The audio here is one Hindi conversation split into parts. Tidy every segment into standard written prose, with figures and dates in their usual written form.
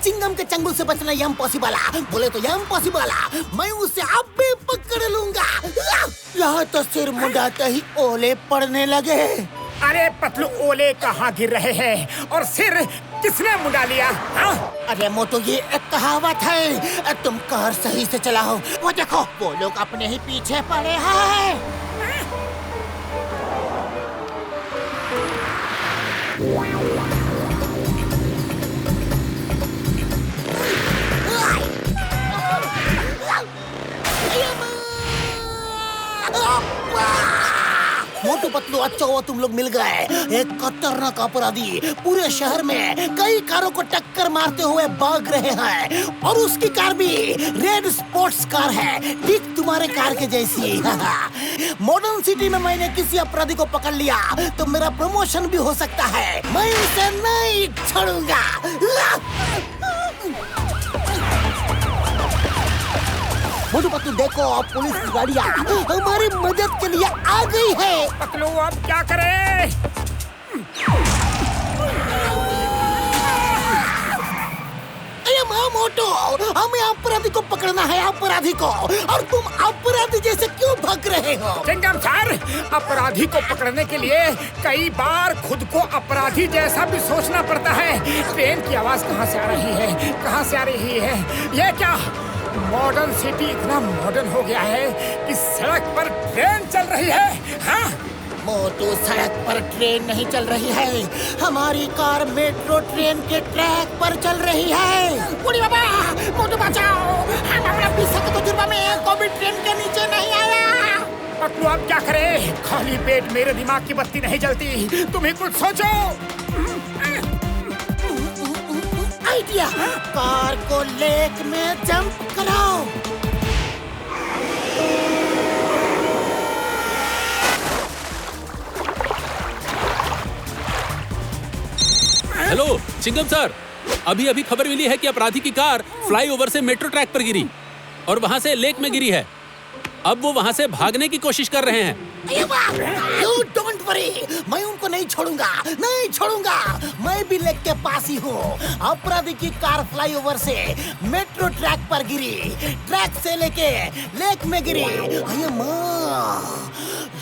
चिंगम के चंगुल से बचना इम्पॉसिबल है। बोले तो इम्पॉसिबल है। मैं उसे अब भी पकड़ लूंगा। यहाँ तो सिर मुंडाते ही ओले पड़ने लगे। अरे पतलू, ओले कहाँ गिर रहे हैं और सिर किसने मुंडा लिया? अरे मोटू, ये एक कहावत है, तुम कार सही से चलाओ। वो देखो, वो लोग अपने ही पीछे पड़े हैं। मोटू पतलू, अच्छा हुआ तुम लोग मिल गए। एक खतरनाक अपराधी पूरे शहर में कई कारों को टक्कर मारते हुए भाग रहे हैं और उसकी कार भी रेड स्पोर्ट्स कार है, ठीक तुम्हारे कार के जैसी। मॉडर्न सिटी में मैंने किसी अपराधी को पकड़ लिया तो मेरा प्रमोशन भी हो सकता है। मैं इसे नहीं छोड़ूंगा। मोटू पतलू देखो, पुलिस की गाड़ियाँ हमारी मदद के लिए आ गई है। पतलू, अब क्या करें? अरे माँ मोटू, हमें अपराधी को पकड़ना है, अपराधी को। और तुम अपराधी जैसे क्यों भाग रहे हो? चिंगम सर, अपराधी को पकड़ने के लिए कई बार खुद को अपराधी जैसा भी सोचना पड़ता है। ट्रेन की आवाज कहाँ से आ रही है? कहाँ से आ रही है? ये क्या मॉडर्न सिटी इतना मॉडर्न हो गया है कि सड़क पर ट्रेन चल रही है? हाँ? मोटू, सड़क पर ट्रेन नहीं चल रही है, हमारी कार मेट्रो ट्रेन के ट्रैक पर चल रही है। बुढ़ी बाबा, मोटू बचाओ, हमारा पैसा के तजुर्बा में कोई ट्रेन के नीचे नहीं आया। पतलू, अब क्या करें? खाली पेट मेरे दिमाग की बत्ती नहीं जलती। तुम ही कुछ सोचो। आइडिया, कार को लेक में जंप कराओ। हेलो चिंगम सर, अभी अभी खबर मिली है कि अपराधी की कार फ्लाईओवर से मेट्रो ट्रैक पर गिरी और वहां से लेक में गिरी है। अब वो वहां से भागने की कोशिश कर रहे हैं। You don't worry, मैं उनको नहीं छोड़ूंगा, नहीं छोड़ूंगा। मैं भी लेक के पास ही हूँ। अपराधी की कार फ्लाईओवर से मेट्रो ट्रैक पर गिरी, ट्रैक से लेके लेक में गिरी। अरे माँ,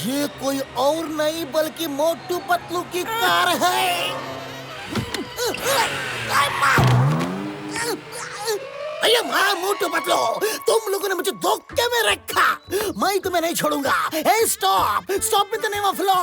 ये कोई और नहीं बल्कि मोटू पतलू की कार है। अरे माँ, मोटू पतलू, तुम लोगों ने मुझे धोखे में रखा। मैं तुम्हें नहीं छोड़ूंगा। Stop, stop with the name of law.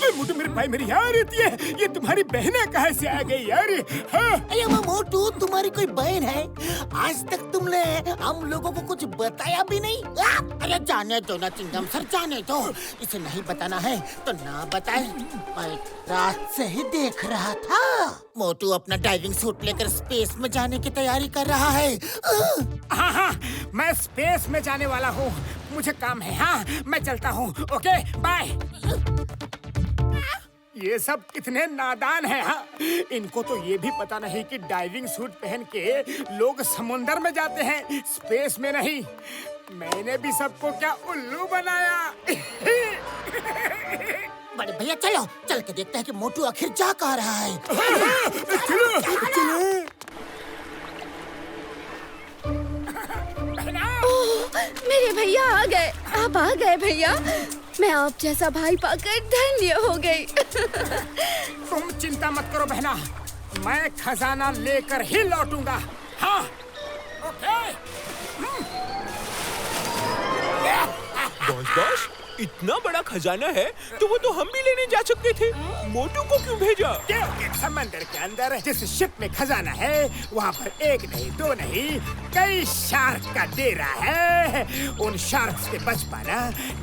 मोटू, मेरे भाई, मेरी यार रहती है। ये तुम्हारी बहनें कहाँ से आ गई यार? हाँ? अरे मोटू, तुम्हारी कोई बहन है? आज तक तुमने हम लोगों को कुछ बताया भी नहीं। अरे जाने दो ना चिंगम सर, जाने दो। इसे नहीं बताना है तो ना बताए। मैं रात से ही देख रहा था। मोटू अपना डाइविंग सूट लेकर स्पेस में जाने की तैयारी कर रहा है। हाँ हाँ, मैं स्पेस में जाने वाला हूँ। मुझे काम है। हाँ, मैं चलता हूँ। Okay, bye. ये सब कितने नादान हैं। हाँ? इनको तो ये भी पता नहीं कि डाइविंग सूट पहन के लोग समुंदर में जाते हैं, स्पेस में नहीं। मैंने भी सबको क्या उल्लू बनाया। बड़े भैया, चलो चल के देखते हैं कि मोटू आखिर जा कहाँ रहा है। चलो, चलो। मेरे भैया आ गए। आप आ गए भैया। मैं आप जैसा भाई पाकर धन्य हो गई। तुम चिंता मत करो बहना, मैं खजाना लेकर ही लौटूंगा। हाँ, ओके। बॉस, इतना बड़ा खजाना है तो वो तो हम भी लेने जा सकते थे। मोटू को क्यों भेजा? क्योंकि समंदर के अंदर जिस शिप में खजाना है वहाँ पर एक नहीं, दो नहीं, कई शार्क का डेरा है। उन शार्क्स के बच पाना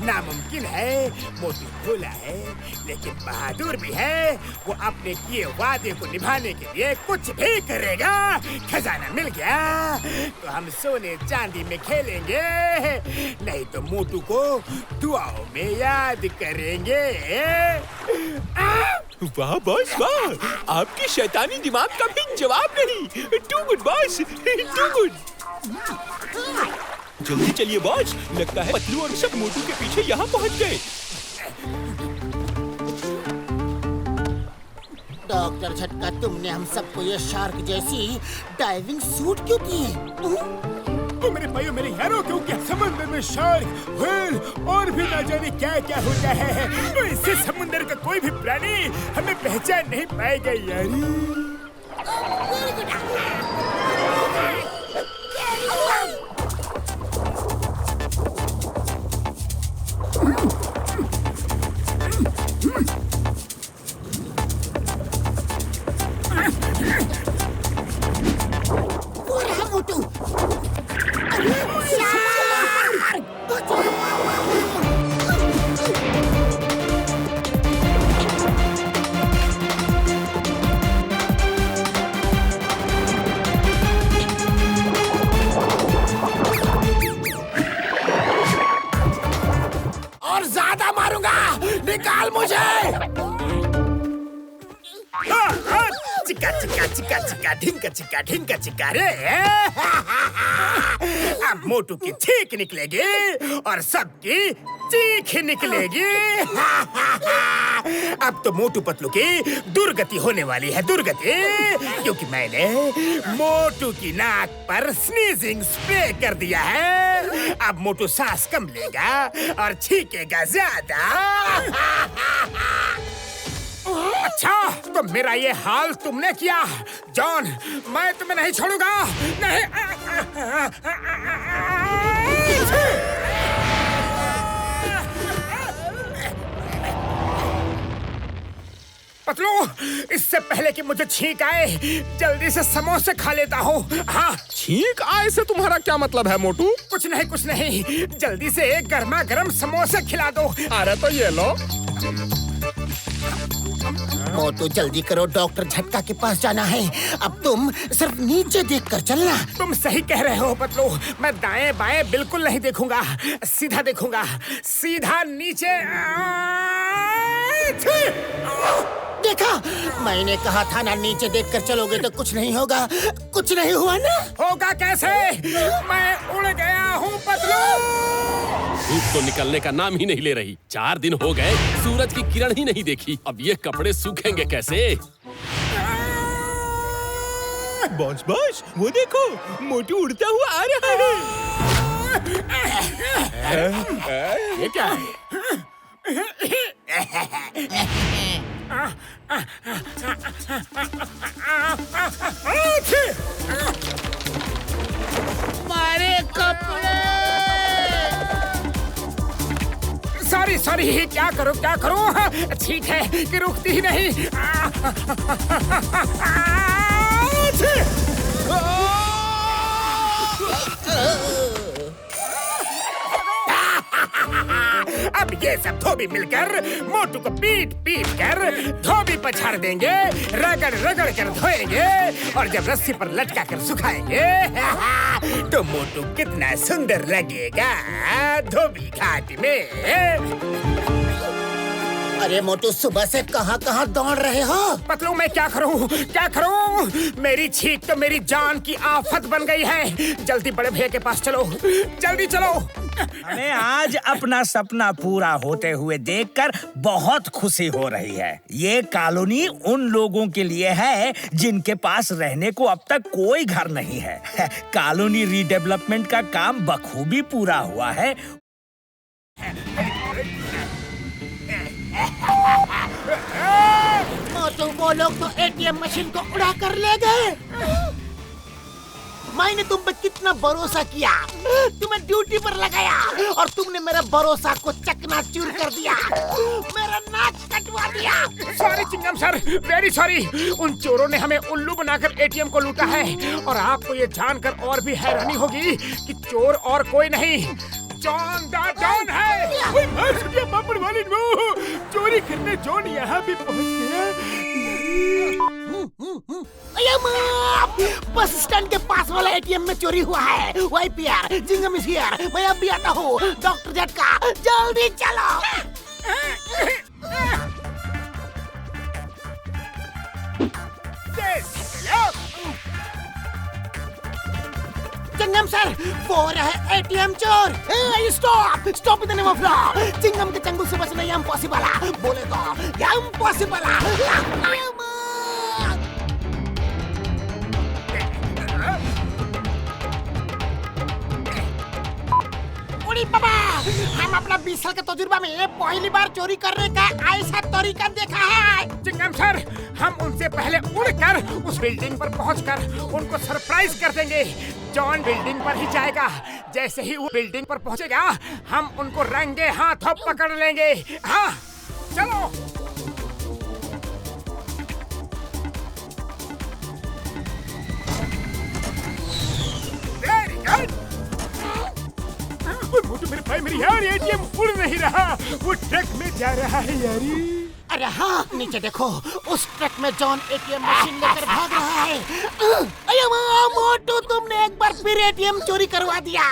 नामुमकिन है। मोटू भोला है लेकिन बहादुर भी है। वो अपने किए वादे को निभाने के लिए कुछ भी करेगा। खजाना मिल गया तो हम सोने चांदी में खेलेंगे, नहीं तो मोटू को दुआओं में याद करेंगे। वाह बॉस वाह, आपकी शैतानी दिमाग का भी जवाब नहीं। Too good boss, too good. जल्दी चलिए बॉस, लगता है पतलू और सब मोटू के पीछे यहाँ पहुँच गए। डॉक्टर झटका, तुमने हम सबको ये शार्क जैसी डाइविंग सूट क्यों दी? तो मेरे भाइयों मेरे यारों, क्योंकि समंदर में शार्क, व्हेल और भी ना जाने क्या क्या होता है, तो इससे समुंदर का कोई भी प्राणी हमें पहचान नहीं पाएगा यारी। मोटू, और ज्यादा मारूंगा, निकाल मुझे। चिका चिका चिका चिका ढिंका चिका ढिंका चिका रे। अब मोटू की छींक निकलेगी और सबकी चीख निकलेगी। अब तो मोटू पतलू की दुर्गति होने वाली है, दुर्गति, क्योंकि मैंने मोटू की नाक पर स्नीजिंग स्प्रे कर दिया है। अब मोटू सांस कम लेगा और छींकेगा ज्यादा। अच्छा, तो मेरा ये हाल तुमने किया जॉन, मैं तुम्हें नहीं छोड़ूंगा, नहीं। पतलू, इससे पहले कि मुझे छींक आए, जल्दी से समोसे खा लेता हूँ। हाँ, छींक आए से तुम्हारा क्या मतलब है मोटू? कुछ नहीं कुछ नहीं, जल्दी से एक गर्मा गर्म समोसे खिला दो। अरे तो ये लो। मोटू जल्दी करो, डॉक्टर झटका के पास जाना है। अब तुम सिर्फ नीचे देखकर चलना। तुम सही कह रहे हो पतलू, मैं दाएं बाएं बिल्कुल नहीं देखूंगा, सीधा देखूंगा, सीधा नीचे। देखा, मैंने कहा था ना, नीचे देखकर चलोगे तो कुछ नहीं होगा। कुछ नहीं हुआ ना? होगा कैसे? मैं उड़ गया हूँ पतलू। धूप तो निकलने का नाम ही नहीं ले रही। 4 दिन हो गए, सूरज की किरण ही नहीं देखी। अब ये कपड़े सूखेंगे कैसे? बॉस बॉस, वो देखो, मोटू उड़ता हुआ आ रहा है। ये क्या है? हमारे कपड़े। सॉरी सॉरी, क्या करूं? ठीक है कि रुकती ही नहीं। अब ये सब धोबी मिलकर मोटू को पीट पीट कर धोबी पछाड़ देंगे, रगड़ रगड़ कर धोएंगे और जब रस्सी पर लटका कर सुखाएंगे तो मोटू कितना सुंदर लगेगा धोबी घाट में। अरे मोटू, सुबह से कहाँ दौड़ रहे हो? पतलू, मैं क्या करूं? मेरी छींक तो मेरी जान की आफत बन गई है। जल्दी बड़े भैया के पास चलो, जल्दी चलो। हमें आज अपना सपना पूरा होते हुए देखकर बहुत खुशी हो रही है। ये कॉलोनी उन लोगों के लिए है जिनके पास रहने को अब तक कोई घर नहीं है। कॉलोनी रीडेवलपमेंट का काम बखूबी पूरा हुआ है। मोटू, वो लोग तो एटीएम मशीन को उड़ा कर ले गए। मैंने तुम पे कितना भरोसा किया, तुम्हें ड्यूटी पर लगाया और तुमने मेरे भरोसा को चकनाचूर कर दिया, मेरा नाक कटवा दिया। Sorry Chingum sir, very sorry. उन चोरों ने हमें उल्लू बनाकर एटीएम को लूटा है और आपको ये जानकर और भी हैरानी होगी कि चोर और कोई नहीं, जॉन द डॉन है। पापड़ वाली चोरी करने जॉन यहाँ भी पहुँच गया। बस स्टैंड के पास वाला एटीएम में चोरी हुआ है। वाईपीआर, जिंगम इज हियर। मैं अब भी आता हूँ। डॉक्टर झटका, जल्दी चलो। चिंगम सर, वो रहे एटीएम चोर। Stop in the name of law. Chingum के चंगुल से बचना इम्पॉसिबल है। बोले तो इम्पॉसिबल है। अपना 20 साल के तजुर्बा में पहली बार चोरी करने का ऐसा तरीका देखा है। चिंगम सर, हम उनसे पहले उड़कर उस बिल्डिंग पर पहुंचकर उनको सरप्राइज कर देंगे। जॉन बिल्डिंग पर ही जाएगा। जैसे ही वो बिल्डिंग पर पहुंचेगा, हम उनको रंगे हाथों पकड़ लेंगे। हाँ, चलो। मोटू मेरे भाई, मेरी यार एटीएम उड़ नहीं रहा, वो ट्रक में जा रहा है यारी। अरे हाँ, नीचे देखो, उस ट्रक में जॉन एटीएम मशीन लेकर भाग रहा है। अरे वाह मोटू, तुमने एक बार फिर एटीएम चोरी करवा दिया।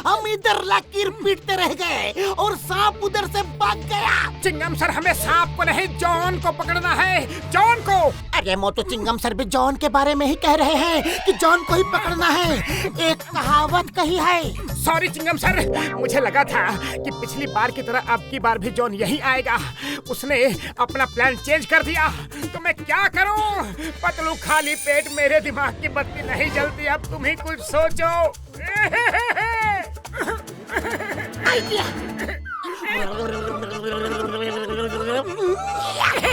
हम इधर लकीर पीटते रह गए और सांप उधर से भाग गया। चिंगम सर, हमें सांप को नहीं, जॉन को पकड़ना है, जॉन को। अरे मोटू, चिंगम सर भी जॉन के बारे में ही कह रहे हैं कि जॉन को ही पकड़ना है। एक कहावत कही है। सॉरी चिंगम सर, मुझे लगा था कि पिछली बार की तरह अब की बार भी जॉन यही आएगा। उसने अपना प्लान चेंज कर दिया, तो मैं क्या करूं? पतलू, खाली पेट मेरे दिमाग की बत्ती नहीं जलती। अब तुम ही कुछ सोचो।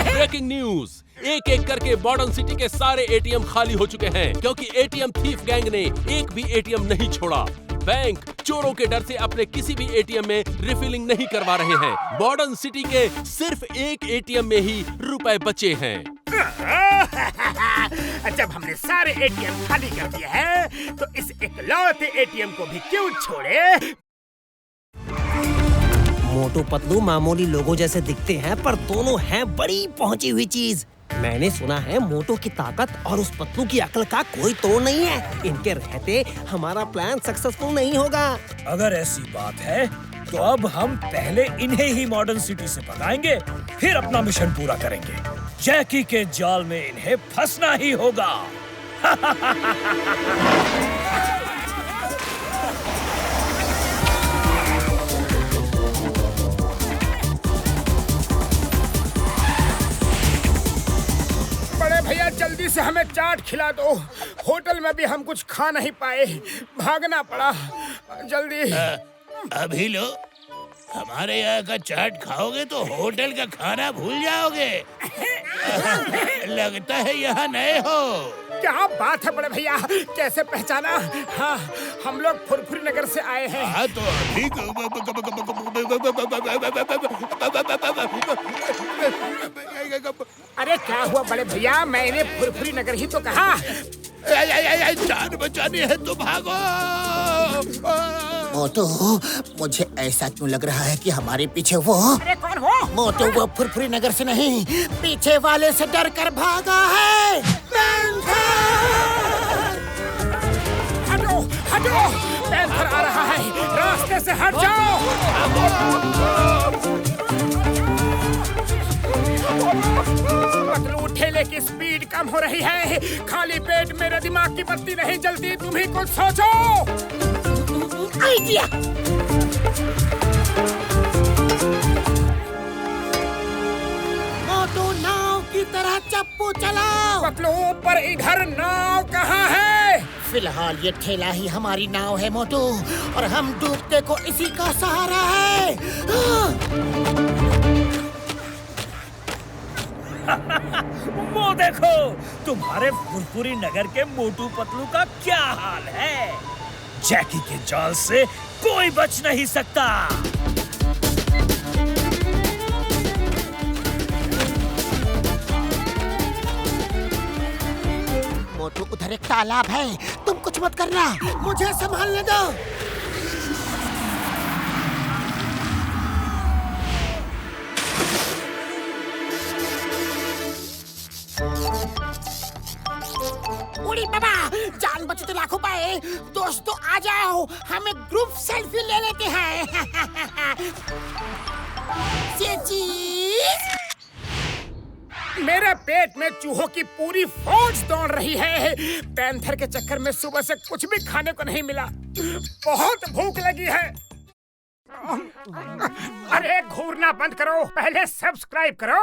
ब्रेकिंग न्यूज, एक एक करके मॉडर्न सिटी के सारे एटीएम खाली हो चुके हैं क्योंकि एटीएम थीफ गैंग ने एक भी एटीएम नहीं छोड़ा। बैंक चोरों के डर से अपने किसी भी एटीएम में रिफिलिंग नहीं करवा रहे हैं। मॉडर्न सिटी के सिर्फ एक एटीएम में ही रुपए बचे हैं। जब हमने सारे एटीएम खाली कर दिए हैं, तो इस इकलौते एटीएम को भी क्यों छोड़े? मोटू पतलू मामूली लोगों जैसे दिखते हैं, पर दोनों हैं बड़ी पहुंची हुई चीज। मैंने सुना है मोटू की ताकत और उस पतलू की अकल का कोई तोड़ नहीं है। इनके रहते हमारा प्लान सक्सेसफुल नहीं होगा। अगर ऐसी बात है तो अब हम पहले इन्हें ही मॉडर्न सिटी से भगाएंगे, फिर अपना मिशन पूरा करेंगे। जैकी के जाल में इन्हें फंसना ही होगा। बड़े भैया, जल्दी से हमें चाट खिला दो। होटल में भी हम कुछ खा नहीं पाए, भागना पड़ा। जल्दी। अभी लो, हमारे यहाँ का चाट खाओगे तो होटल का खाना भूल जाओगे। लगता है यहाँ नए हो। क्या बात है बड़े भैया, कैसे पहचाना? हाँ, हम लोग फुरफुरी नगर से आए हैं। हाँ तो अभी अरे क्या हुआ बड़े भैया, मैंने फुरफुरी नगर ही तो कहा। जान बचानी है तो भागो। मोटू, मुझे ऐसा क्यों लग रहा है कि हमारे पीछे वो। अरे कौन हो? मोटू, वो फुरफुरी नगर से नहीं, पीछे वाले से डर कर भागा है। हटो हटो, पैंथर आ रहा है, रास्ते से हट जाओ। पतलू, ठेले की स्पीड कम हो रही है। खाली पेट मेरे दिमाग की बत्ती नहीं जलती। तुम ही कुछ सोचो। आइडिया। मोटू, नाव की तरह चप्पू चलाओ। पतलू, पर इधर नाव कहाँ है? फिलहाल ये ठेला ही हमारी नाव है मोटू, और हम डूबते को इसी का सहारा है। वो देखो, तुम्हारे फुरफुरी नगर के मोटू पतलू का क्या हाल है। जैकी के जाल से कोई बच नहीं सकता। मोटू, उधर एक तालाब है, तुम कुछ मत करना, मुझे संभालने दो। उड़ी बाबा, जान बचे तो लाखों पाए। दोस्तों आ जाओ, हम एक ग्रुप सेल्फी ले लेते हैं। मेरे पेट में चूहों की पूरी फौज दौड़ रही है। पैंथर के चक्कर में सुबह से कुछ भी खाने को नहीं मिला। बहुत भूख लगी है। अरे घूरना बंद करो, पहले सब्सक्राइब करो।